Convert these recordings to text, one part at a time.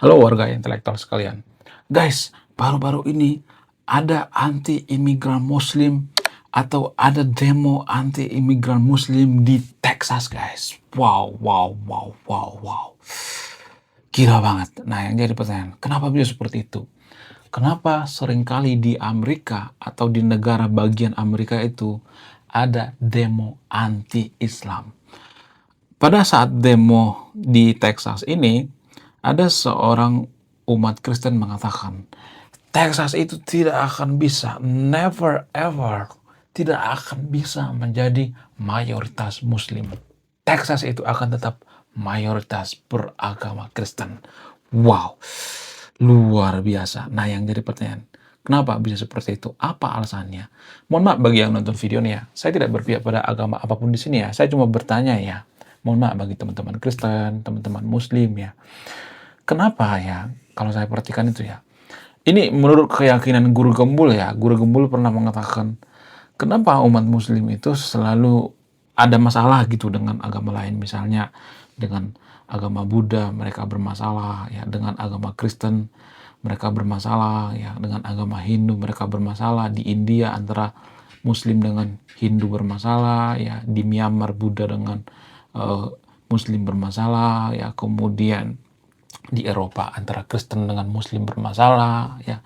Halo warga intelektual sekalian. Guys, baru-baru ini ada anti-imigran muslim atau ada demo anti-imigran muslim di Texas, guys. Wow, wow, wow, wow, wow. Gila banget. Nah, yang jadi pertanyaan, kenapa bisa seperti itu? Kenapa seringkali di Amerika atau di negara bagian Amerika itu ada demo anti-Islam? Pada saat demo di Texas ini, ada seorang umat Kristen mengatakan, Texas itu tidak akan bisa, never ever, tidak akan bisa menjadi mayoritas Muslim. Texas itu akan tetap mayoritas beragama Kristen. Wow, luar biasa. Nah, yang jadi pertanyaan, kenapa bisa seperti itu? Apa alasannya? Mohon maaf bagi yang nonton video ini ya, saya tidak berpihak pada agama apapun di sini ya. Saya cuma bertanya ya. Mohon maaf bagi teman-teman Kristen, teman-teman Muslim ya. Kenapa ya? Kalau saya perhatikan itu ya. Ini menurut keyakinan Guru Gembul ya. Guru Gembul pernah mengatakan, kenapa umat Muslim itu selalu ada masalah gitu dengan agama lain. Misalnya dengan agama Buddha mereka bermasalah ya, dengan agama Kristen mereka bermasalah ya, dengan agama Hindu mereka bermasalah, di India antara Muslim dengan Hindu bermasalah ya, di Myanmar Buddha dengan uh, Muslim bermasalah ya, kemudian di Eropa antara Kristen dengan Muslim bermasalah ya,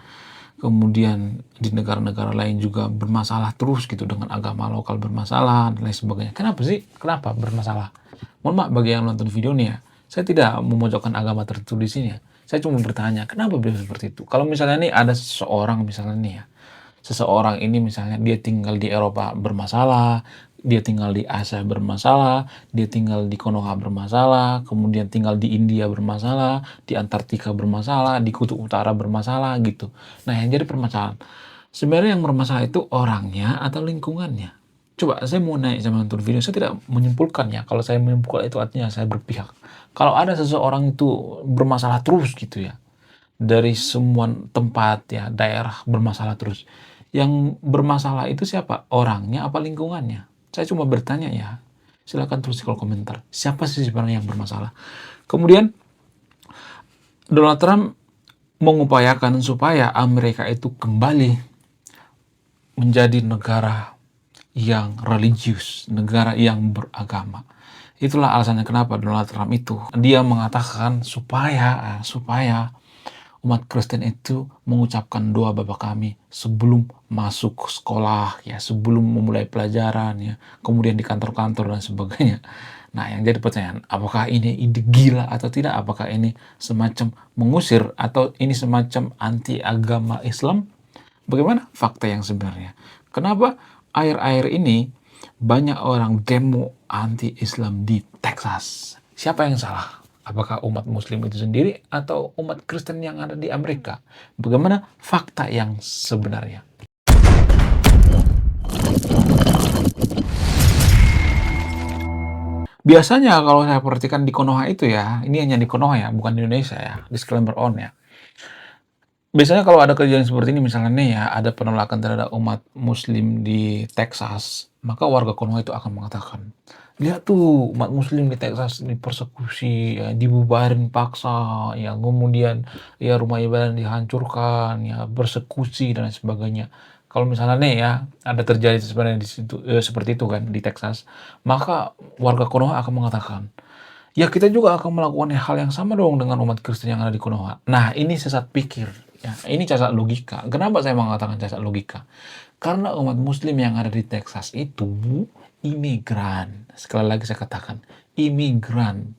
kemudian di negara-negara lain juga bermasalah terus gitu, dengan agama lokal bermasalah dan lain sebagainya. Kenapa sih? Kenapa bermasalah? Mohon maaf bagi yang nonton video nih ya, saya tidak memojokkan agama tertentu di sini ya. Saya cuma bertanya, kenapa bisa seperti itu? Kalau misalnya nih ada seseorang misalnya nih ya, seseorang ini misalnya dia tinggal di Eropa bermasalah, dia tinggal di Asia bermasalah, dia tinggal di Konoha bermasalah, kemudian tinggal di India bermasalah, di Antartika bermasalah, di Kutub Utara bermasalah gitu. Nah, yang jadi permasalahan, sebenarnya yang bermasalah itu orangnya atau lingkungannya? Coba saya mau naik sama nonton video, saya tidak menyimpulkan ya. Kalau saya menyimpulkan itu artinya saya berpihak. Kalau ada seseorang itu bermasalah terus gitu ya, dari semua tempat ya, daerah bermasalah terus. Yang bermasalah itu siapa? Orangnya apa lingkungannya? Saya cuma bertanya ya. Silakan tulis di kolom komentar. Siapa sih sebenarnya yang bermasalah? Kemudian Donald Trump mengupayakan supaya Amerika itu kembali menjadi negara yang religius, negara yang beragama. Itulah alasannya kenapa Donald Trump itu dia mengatakan supaya umat Kristen itu mengucapkan doa Bapa Kami sebelum masuk sekolah ya, sebelum memulai pelajaran ya, kemudian di kantor-kantor dan sebagainya. Nah, yang jadi pertanyaan, apakah ini ide gila atau tidak? Apakah ini semacam mengusir atau ini semacam anti agama Islam? Bagaimana fakta yang sebenarnya? Kenapa akhir-akhir ini banyak orang demo anti-Islam di Texas? Siapa yang salah? Apakah umat Muslim itu sendiri atau umat Kristen yang ada di Amerika? Bagaimana fakta yang sebenarnya? Biasanya kalau saya perhatikan di Konoha itu ya, ini hanya di Konoha ya, bukan di Indonesia ya, disclaimer on ya. Biasanya kalau ada kejadian seperti ini misalnya nih ya, ada penolakan terhadap umat Muslim di Texas, maka warga Konoha itu akan mengatakan, lihat tuh umat Muslim di Texas dipersekusi, ya, dibubarin paksa, ya kemudian ya rumah ibadah dihancurkan, ya persekusi dan lain sebagainya. Kalau misalnya nih ya ada terjadi sebenarnya di situ seperti itu kan di Texas, maka warga Konoha akan mengatakan, ya kita juga akan melakukan hal yang sama dong dengan umat Kristen yang ada di Konoha. Nah, ini sesat pikir. Ya, ini cacat logika. Kenapa saya mengatakan cacat logika? Karena umat Muslim yang ada di Texas itu imigran. Sekali lagi saya katakan, imigran.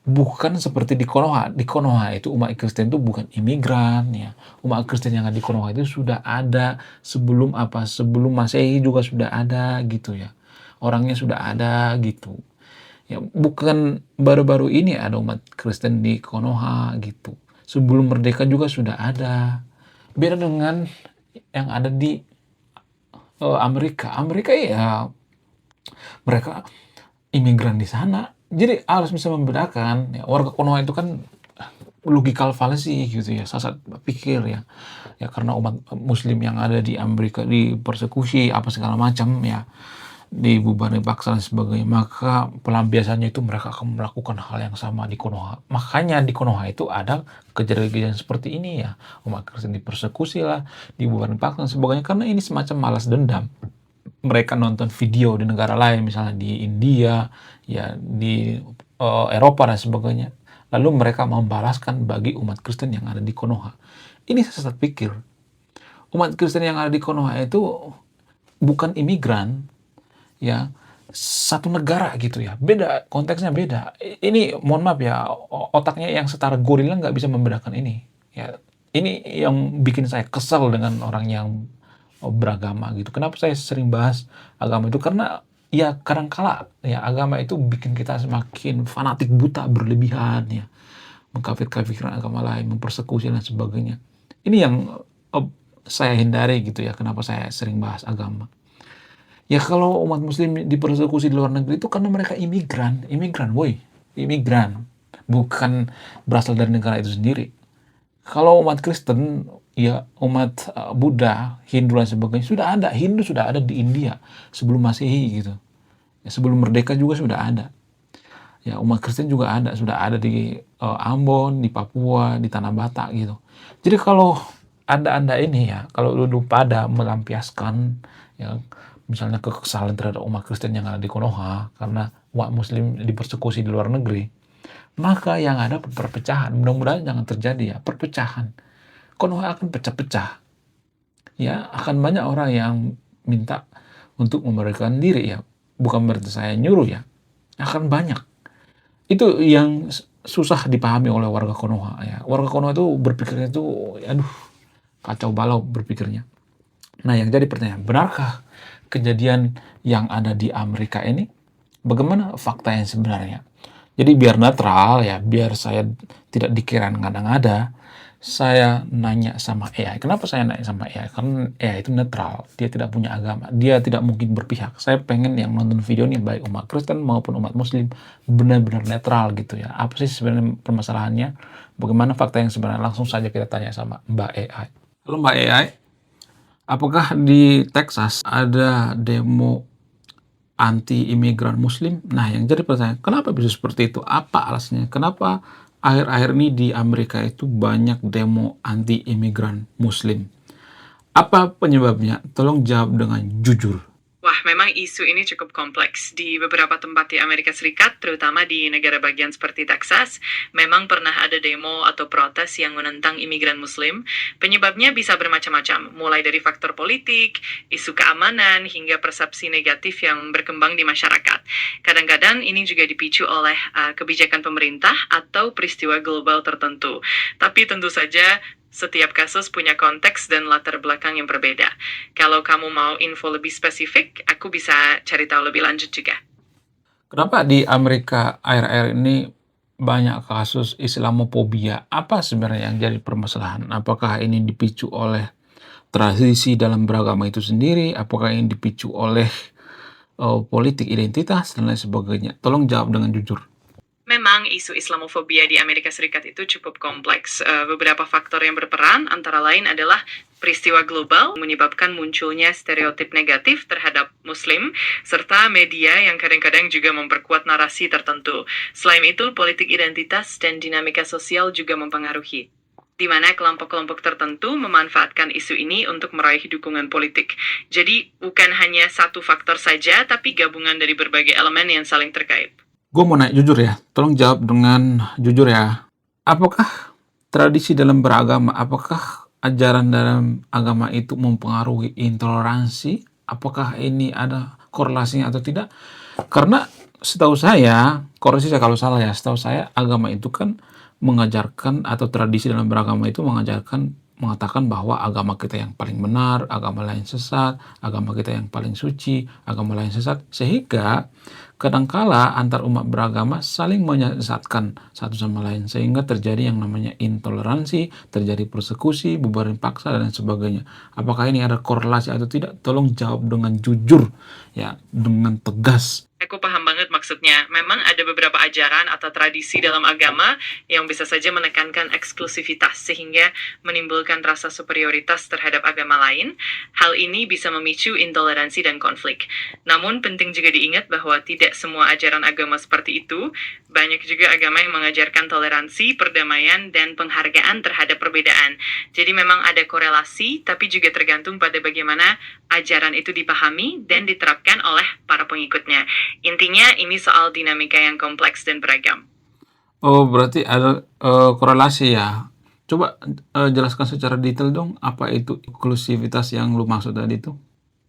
Bukan seperti di Konoha. Di Konoha itu umat Kristen itu bukan imigran ya. Umat Kristen yang ada di Konoha itu sudah ada sebelum apa? Sebelum Masehi juga sudah ada gitu ya. Orangnya sudah ada gitu. Ya, bukan baru-baru ini ada umat Kristen di Konoha gitu. Sebelum merdeka juga sudah ada. Beda dengan yang ada di Amerika. Amerika ya mereka imigran di sana. Jadi harus bisa membedakan. Ya, warga Konoha itu kan logical fallacy gitu ya, sesat pikir ya. Ya karena umat Muslim yang ada di Amerika dipersekusi apa segala macam ya. dibubarkan paksa dan sebagainya, maka pelampiasannya itu mereka akan melakukan hal yang sama di Konoha. Makanya di Konoha itu ada kejadian-kejadian seperti ini ya, umat Kristen dipersekusi lah, dibubarkan paksa dan sebagainya, karena ini semacam malas dendam. Mereka nonton video di negara lain, misalnya di India, ya di Eropa dan sebagainya, lalu mereka membalaskan bagi umat Kristen yang ada di Konoha. Ini saya pikir, umat Kristen yang ada di Konoha itu bukan imigran, ya satu negara gitu ya, beda, konteksnya beda. Ini mohon maaf ya, otaknya yang setara gorila nggak bisa membedakan ini ya. Ini yang bikin saya kesal dengan orang yang beragama gitu. Kenapa saya sering bahas agama itu, karena ya kadangkala ya agama itu bikin kita semakin fanatik buta berlebihan ya, mengkafir-kafirkan agama lain, mempersekusi dan sebagainya. Ini yang saya hindari gitu ya, kenapa saya sering bahas agama. Ya kalau umat muslim dipersekusi di luar negeri itu karena mereka imigran, imigran, bukan berasal dari negara itu sendiri. Kalau umat Kristen, ya umat Buddha, Hindu dan sebagainya sudah ada, Hindu sudah ada di India sebelum Masehi gitu. Ya, sebelum merdeka juga sudah ada. Ya umat Kristen juga ada, sudah ada di Ambon, di Papua, di Tanah Batak gitu. Jadi kalau Anda ini ya, kalau lu pada melampiaskan ya misalnya kekesalan terhadap umat Kristen yang ada di Konoha karena umat muslim dipersekusi di luar negeri, maka yang ada perpecahan. Mudah-mudahan jangan terjadi ya perpecahan. Konoha akan pecah-pecah. Ya, akan banyak orang yang minta untuk memerdekakan diri ya. Bukan berarti saya nyuruh ya. Akan banyak. Itu yang susah dipahami oleh warga Konoha ya. Warga Konoha itu berpikirnya itu aduh kacau balau berpikirnya. Nah, yang jadi pertanyaan, benarkah kejadian yang ada di Amerika ini? Bagaimana fakta yang sebenarnya? Jadi biar netral ya, biar saya tidak dikira ngada-ngada, saya nanya sama AI. Kenapa saya nanya sama AI? Karena AI itu netral, dia tidak punya agama, dia tidak mungkin berpihak. Saya pengen yang nonton video ini baik umat Kristen maupun umat Muslim benar-benar netral gitu ya. Apa sih sebenarnya permasalahannya? Bagaimana fakta yang sebenarnya? Langsung saja kita tanya sama Mbak AI. Halo Mbak AI, apakah di Texas ada demo anti-imigran Muslim? Nah, yang jadi pertanyaan, kenapa bisa seperti itu? Apa alasannya? Kenapa akhir-akhir ini di Amerika itu banyak demo anti-imigran Muslim? Apa penyebabnya? Tolong jawab dengan jujur. Wah, memang isu ini cukup kompleks. Di beberapa tempat di Amerika Serikat, terutama di negara bagian seperti Texas, memang pernah ada demo atau protes yang menentang imigran Muslim. Penyebabnya bisa bermacam-macam, mulai dari faktor politik, isu keamanan, hingga persepsi negatif yang berkembang di masyarakat. Kadang-kadang ini juga dipicu oleh kebijakan pemerintah atau peristiwa global tertentu. Tapi tentu saja, setiap kasus punya konteks dan latar belakang yang berbeda. Kalau kamu mau info lebih spesifik, aku bisa cari tahu lebih lanjut juga. Kenapa di Amerika akhir-akhir ini banyak kasus Islamophobia? Apa sebenarnya yang jadi permasalahan? Apakah ini dipicu oleh tradisi dalam beragama itu sendiri? Apakah ini dipicu oleh politik identitas dan lain sebagainya? Tolong jawab dengan jujur. Memang isu Islamofobia di Amerika Serikat itu cukup kompleks. Beberapa faktor yang berperan antara lain adalah peristiwa global menyebabkan munculnya stereotip negatif terhadap Muslim, serta media yang kadang-kadang juga memperkuat narasi tertentu. Selain itu, politik identitas dan dinamika sosial juga mempengaruhi, di mana kelompok-kelompok tertentu memanfaatkan isu ini untuk meraih dukungan politik. Jadi, bukan hanya satu faktor saja, tapi gabungan dari berbagai elemen yang saling terkait. Gue mau nanya jujur ya, tolong jawab dengan jujur ya. Apakah tradisi dalam beragama, apakah ajaran dalam agama itu mempengaruhi intoleransi? Apakah ini ada korelasinya atau tidak? Karena setahu saya, koreksi saya kalau salah ya, setahu saya agama itu kan mengajarkan atau tradisi dalam beragama itu mengatakan bahwa agama kita yang paling benar, agama lain sesat, agama kita yang paling suci, agama lain sesat. Sehingga kadangkala antar umat beragama saling menyesatkan satu sama lain sehingga terjadi yang namanya intoleransi, terjadi persekusi, bubarin paksa dan sebagainya. Apakah ini ada korelasi atau tidak? Tolong jawab dengan jujur ya, dengan tegas. Aku paham banget maksudnya. Memang ada beberapa ajaran atau tradisi dalam agama yang bisa saja menekankan eksklusivitas sehingga menimbulkan rasa superioritas terhadap agama lain. Hal ini bisa memicu intoleransi dan konflik. Namun penting juga diingat bahwa tidak semua ajaran agama seperti itu. Banyak juga agama yang mengajarkan toleransi, perdamaian, dan penghargaan terhadap perbedaan. Jadi memang ada korelasi, tapi juga tergantung pada bagaimana ajaran itu dipahami dan diterapkan oleh para pengikutnya. Intinya ini soal dinamika yang kompleks dan beragam. Oh, berarti ada korelasi ya. Coba jelaskan secara detail dong, apa itu inklusivitas yang lu maksud tadi itu?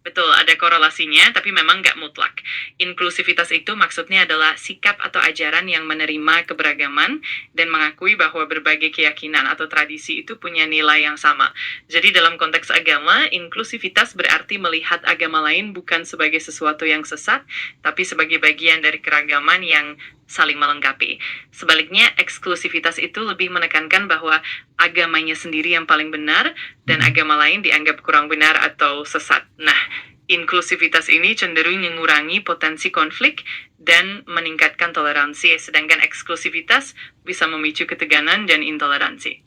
Betul, ada korelasinya, tapi memang nggak mutlak. Inklusivitas itu maksudnya adalah sikap atau ajaran yang menerima keberagaman dan mengakui bahwa berbagai keyakinan atau tradisi itu punya nilai yang sama. Jadi dalam konteks agama, inklusivitas berarti melihat agama lain bukan sebagai sesuatu yang sesat, tapi sebagai bagian dari keragaman yang saling melengkapi. Sebaliknya, eksklusivitas itu lebih menekankan bahwa agamanya sendiri yang paling benar dan agama lain dianggap kurang benar atau sesat. Nah, inklusivitas ini cenderung mengurangi potensi konflik dan meningkatkan toleransi, sedangkan eksklusivitas bisa memicu ketegangan dan intoleransi.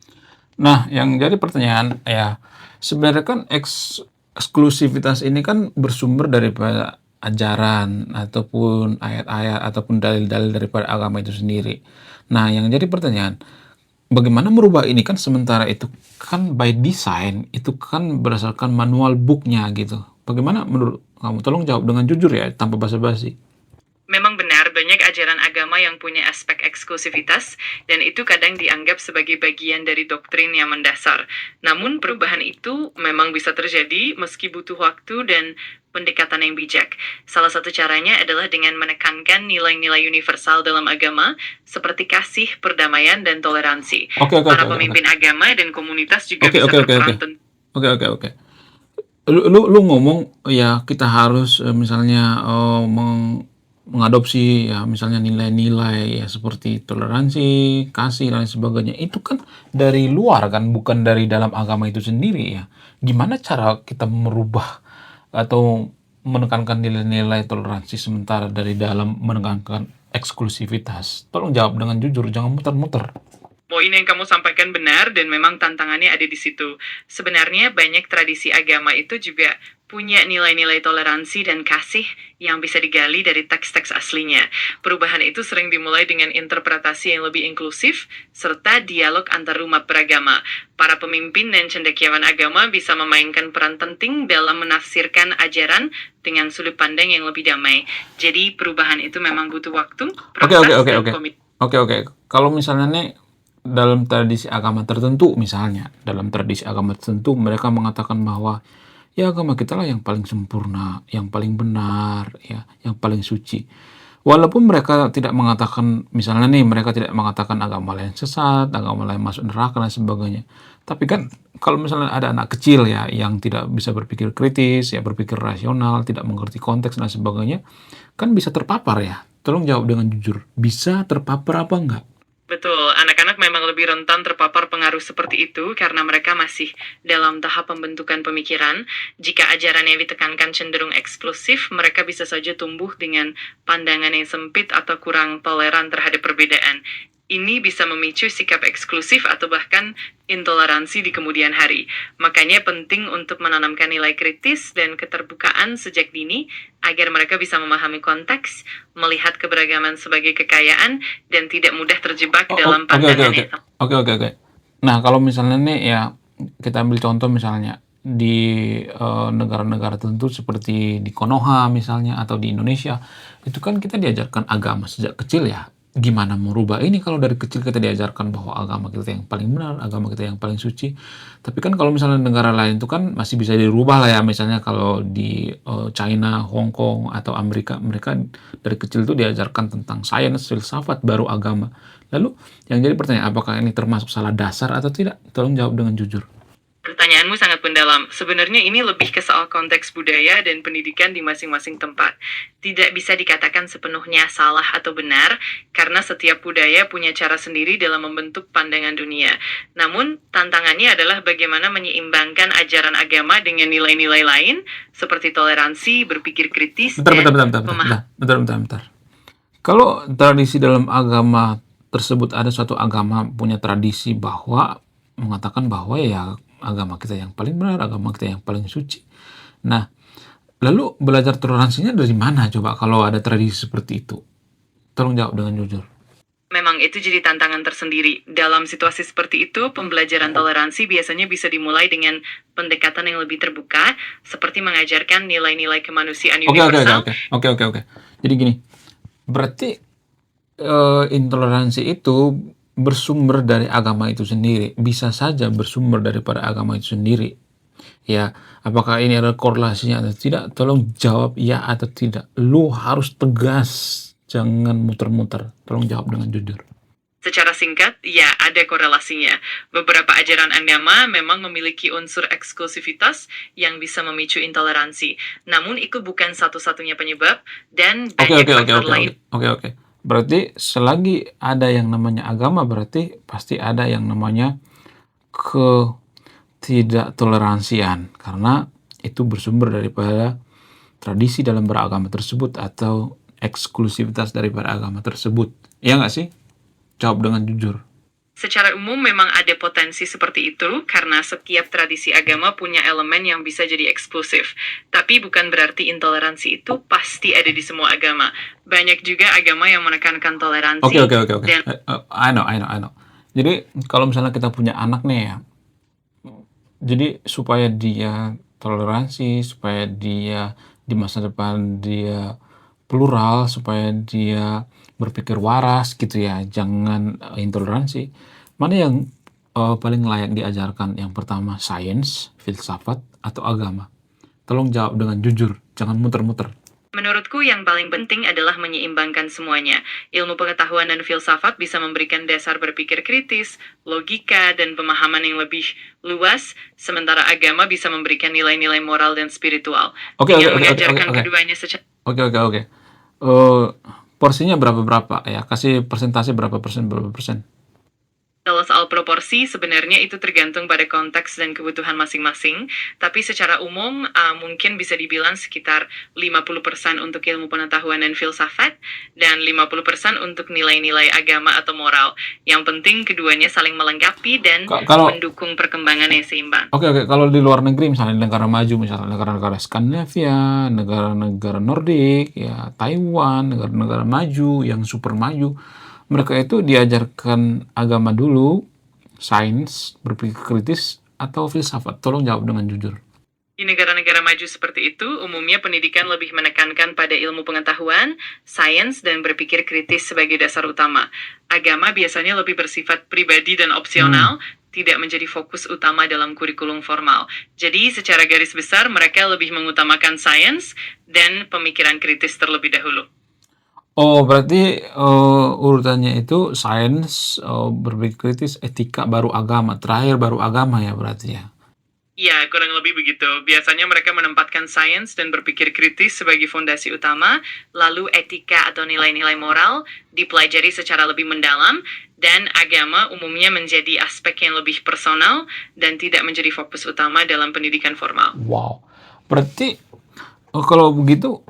Nah, yang jadi pertanyaan ya, sebenarnya kan eksklusivitas ini kan bersumber daripada ajaran ataupun ayat-ayat ataupun dalil-dalil daripada agama itu sendiri. Nah, yang jadi pertanyaan, bagaimana merubah ini kan sementara itu kan by design, itu kan berdasarkan manual booknya gitu. Bagaimana menurut kamu? Tolong jawab dengan jujur ya, tanpa basa-basi. Memang benar, banyak ajaran agama yang punya aspek eksklusivitas, dan itu kadang dianggap sebagai bagian dari doktrin yang mendasar. Namun perubahan itu memang bisa terjadi meski butuh waktu dan pendekatan yang bijak. Salah satu caranya adalah dengan menekankan nilai-nilai universal dalam agama, seperti kasih, perdamaian, dan toleransi. Para pemimpin agama dan komunitas juga bisa berperan penting. Oke. Lu ngomong ya kita harus misalnya mengadopsi ya misalnya nilai-nilai ya seperti toleransi, kasih dan sebagainya. Itu kan dari luar kan, bukan dari dalam agama itu sendiri ya. Gimana cara kita merubah atau menekankan nilai-nilai toleransi sementara dari dalam menekankan eksklusivitas? Tolong jawab dengan jujur, jangan muter-muter. Poin yang kamu sampaikan benar dan memang tantangannya ada di situ. Sebenarnya banyak tradisi agama itu juga punya nilai-nilai toleransi dan kasih yang bisa digali dari teks-teks aslinya. Perubahan itu sering dimulai dengan interpretasi yang lebih inklusif serta dialog antar umat beragama. Para pemimpin dan cendekiawan agama bisa memainkan peran penting dalam menafsirkan ajaran dengan sudut pandang yang lebih damai. Jadi perubahan itu memang butuh waktu, proses dan komitmen. Oke. Kalau misalnya nih dalam tradisi agama tertentu mereka mengatakan bahwa ya agama kita lah yang paling sempurna, yang paling benar, ya, yang paling suci. Walaupun mereka tidak mengatakan, misalnya nih mereka tidak mengatakan agama lain sesat, agama lain masuk neraka dan sebagainya. Tapi kan kalau misalnya ada anak kecil ya yang tidak bisa berpikir kritis, ya berpikir rasional, tidak mengerti konteks dan sebagainya, kan bisa terpapar ya. Tolong jawab dengan jujur, bisa terpapar apa enggak? Betul, anak-anak memang lebih rentan terpapar pengaruh seperti itu karena mereka masih dalam tahap pembentukan pemikiran. Jika ajaran yang ditekankan cenderung eksklusif, mereka bisa saja tumbuh dengan pandangan yang sempit atau kurang toleran terhadap perbedaan. Ini bisa memicu sikap eksklusif atau bahkan intoleransi di kemudian hari. Makanya penting untuk menanamkan nilai kritis dan keterbukaan sejak dini agar mereka bisa memahami konteks, melihat keberagaman sebagai kekayaan, dan tidak mudah terjebak dalam pandangan itu. Oke. Nah, kalau misalnya nih ya kita ambil contoh misalnya di negara-negara tertentu seperti di Konoha misalnya atau di Indonesia, itu kan kita diajarkan agama sejak kecil ya. Gimana merubah ini kalau dari kecil kita diajarkan bahwa agama kita yang paling benar, agama kita yang paling suci. Tapi kan kalau misalnya negara lain itu kan masih bisa dirubah lah ya. Misalnya kalau di China, Hong Kong, atau Amerika, mereka dari kecil itu diajarkan tentang sains, filsafat, baru agama. Lalu yang jadi pertanyaan, apakah ini termasuk salah dasar atau tidak? Tolong jawab dengan jujur. Pertanyaanmu sangat mendalam. Sebenarnya ini lebih ke soal konteks budaya dan pendidikan di masing-masing tempat. Tidak bisa dikatakan sepenuhnya salah atau benar, karena setiap budaya punya cara sendiri dalam membentuk pandangan dunia. Namun, tantangannya adalah bagaimana menyeimbangkan ajaran agama dengan nilai-nilai lain, seperti toleransi, berpikir kritis, dan pemahaman. Bentar. Kalau tradisi dalam agama tersebut, ada suatu agama punya tradisi bahwa mengatakan bahwa ya agama kita yang paling benar, agama kita yang paling suci. Nah, lalu belajar toleransinya dari mana coba kalau ada tradisi seperti itu? Tolong jawab dengan jujur. Memang itu jadi tantangan tersendiri. Dalam situasi seperti itu, pembelajaran toleransi biasanya bisa dimulai dengan pendekatan yang lebih terbuka, seperti mengajarkan nilai-nilai kemanusiaan universal. Oke. Jadi gini, berarti intoleransi itu bersumber dari agama itu sendiri, bisa saja bersumber daripada agama itu sendiri. Ya, apakah ini ada korelasinya atau tidak? Tolong jawab ya atau tidak. Lu harus tegas, jangan muter-muter. Tolong jawab dengan jujur. Secara singkat, ya ada korelasinya. Beberapa ajaran agama memang memiliki unsur eksklusivitas yang bisa memicu intoleransi. Namun itu bukan satu-satunya penyebab, dan banyak faktor lain. Oke. Berarti selagi ada yang namanya agama, berarti pasti ada yang namanya ketidaktoleransian, karena itu bersumber daripada tradisi dalam beragama tersebut atau eksklusivitas daripada agama tersebut. Ya nggak sih? Jawab dengan jujur. Secara umum memang ada potensi seperti itu karena setiap tradisi agama punya elemen yang bisa jadi eksklusif. Tapi bukan berarti intoleransi itu pasti ada di semua agama. Banyak juga agama yang menekankan toleransi. Oke. Dan I know. Jadi kalau misalnya kita punya anak nih ya, jadi supaya dia toleransi, supaya dia di masa depan dia plural, supaya dia berpikir waras gitu ya, jangan intoleransi. Mana yang paling layak diajarkan? Yang pertama sains, filsafat, atau agama? Tolong jawab dengan jujur, jangan muter-muter. menurutku yang paling penting adalah menyeimbangkan semuanya. Ilmu pengetahuan dan filsafat bisa memberikan dasar berpikir kritis, logika, dan pemahaman yang lebih luas, sementara agama bisa memberikan nilai-nilai moral dan spiritual. Dengan mengajarkan keduanya secara Oke. Porsinya berapa ya? Kasih persentase berapa persen? Kalau soal proporsi, sebenarnya itu tergantung pada konteks dan kebutuhan masing-masing, tapi secara umum mungkin bisa dibilang sekitar 50% untuk ilmu pengetahuan dan filsafat, dan 50% untuk nilai-nilai agama atau moral. Yang penting keduanya saling melengkapi dan mendukung perkembangan yang seimbang. Oke. Kalau di luar negeri, misalnya negara maju, misalnya negara-negara Skandinavia, negara-negara Nordik, ya Taiwan, negara-negara maju yang super maju, mereka itu diajarkan agama dulu, sains, berpikir kritis, atau filsafat. Tolong jawab dengan jujur. Di negara-negara maju seperti itu, umumnya pendidikan lebih menekankan pada ilmu pengetahuan, sains, dan berpikir kritis sebagai dasar utama. Agama biasanya lebih bersifat pribadi dan opsional, tidak menjadi fokus utama dalam kurikulum formal. Jadi, secara garis besar, mereka lebih mengutamakan sains dan pemikiran kritis terlebih dahulu. Oh, berarti urutannya itu sains, berpikir kritis, etika, baru agama. Terakhir baru agama ya berarti ya? Ya, kurang lebih begitu. Biasanya mereka menempatkan sains dan berpikir kritis sebagai fondasi utama, lalu etika atau nilai-nilai moral dipelajari secara lebih mendalam, dan agama umumnya menjadi aspek yang lebih personal dan tidak menjadi fokus utama dalam pendidikan formal. Wow. Berarti kalau begitu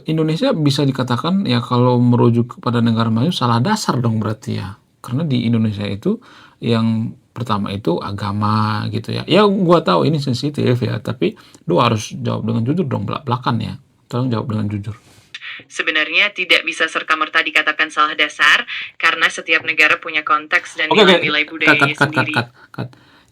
Indonesia bisa dikatakan ya kalau merujuk kepada negara maju salah dasar dong berarti ya. Karena di Indonesia itu yang pertama itu agama gitu ya. Ya gua tahu ini sensitif ya, tapi lu harus jawab dengan jujur dong, belak-belakan ya. Tolong jawab dengan jujur. Sebenarnya tidak bisa serta-merta dikatakan salah dasar karena setiap negara punya konteks dan nilai-nilai budayanya sendiri.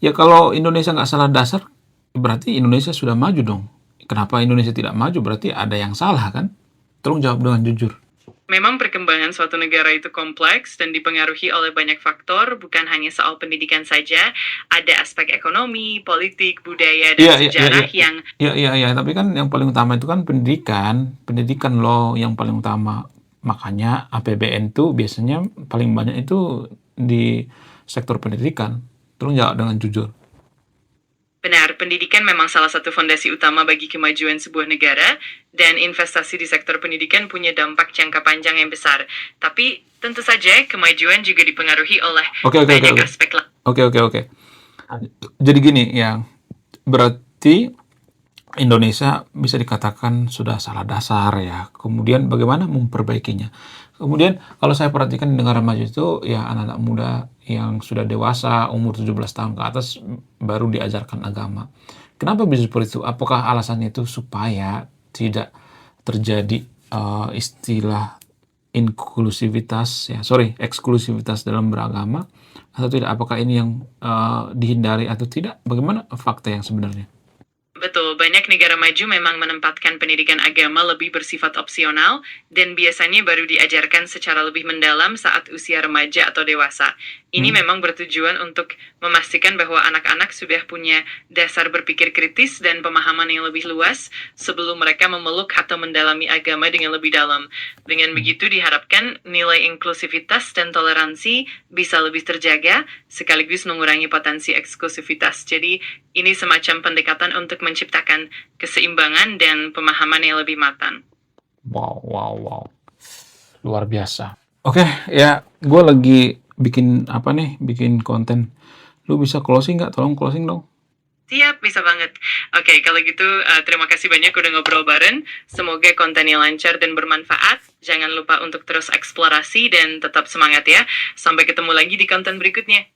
Ya kalau Indonesia nggak salah dasar, berarti Indonesia sudah maju dong. Kenapa Indonesia tidak maju? Berarti ada yang salah kan? Tolong jawab dengan jujur. Memang perkembangan suatu negara itu kompleks dan dipengaruhi oleh banyak faktor, bukan hanya soal pendidikan saja. Ada aspek ekonomi, politik, budaya, dan sejarah yang... Iya, tapi kan yang paling utama itu kan pendidikan loh yang paling utama. Makanya APBN itu biasanya paling banyak itu di sektor pendidikan. Tolong jawab dengan jujur. Benar, pendidikan memang salah satu fondasi utama bagi kemajuan sebuah negara, dan investasi di sektor pendidikan punya dampak jangka panjang yang besar. Tapi tentu saja kemajuan juga dipengaruhi oleh Oke, oke, oke, banyak oke. aspek lain. Oke, oke, oke. Jadi gini, ya, berarti Indonesia bisa dikatakan sudah salah dasar ya. Kemudian bagaimana memperbaikinya? Kemudian kalau saya perhatikan di negara maju itu ya anak-anak muda yang sudah dewasa, umur 17 tahun ke atas baru diajarkan agama. Kenapa bisa seperti itu? Apakah alasannya itu supaya tidak terjadi istilah inklusivitas ya, sorry, eksklusivitas dalam beragama atau tidak? Apakah ini yang dihindari atau tidak? Bagaimana fakta yang sebenarnya? Betul, banyak negara maju memang menempatkan pendidikan agama lebih bersifat opsional dan biasanya baru diajarkan secara lebih mendalam saat usia remaja atau dewasa. Ini Hmm? memang bertujuan untuk memastikan bahwa anak-anak sudah punya dasar berpikir kritis dan pemahaman yang lebih luas sebelum mereka memeluk atau mendalami agama dengan lebih dalam. Dengan begitu diharapkan nilai inklusivitas dan toleransi bisa lebih terjaga sekaligus mengurangi potensi eksklusivitas. Jadi ini semacam pendekatan untuk menciptakan keseimbangan dan pemahaman yang lebih matang. Wow, wow, wow. Luar biasa. Oke, ya, gue lagi bikin apa nih? Bikin konten. Lu bisa closing nggak? Tolong closing dong. Siap, bisa banget. Oke, kalau gitu terima kasih banyak udah ngobrol bareng. Semoga kontennya lancar dan bermanfaat. Jangan lupa untuk terus eksplorasi dan tetap semangat ya. Sampai ketemu lagi di konten berikutnya.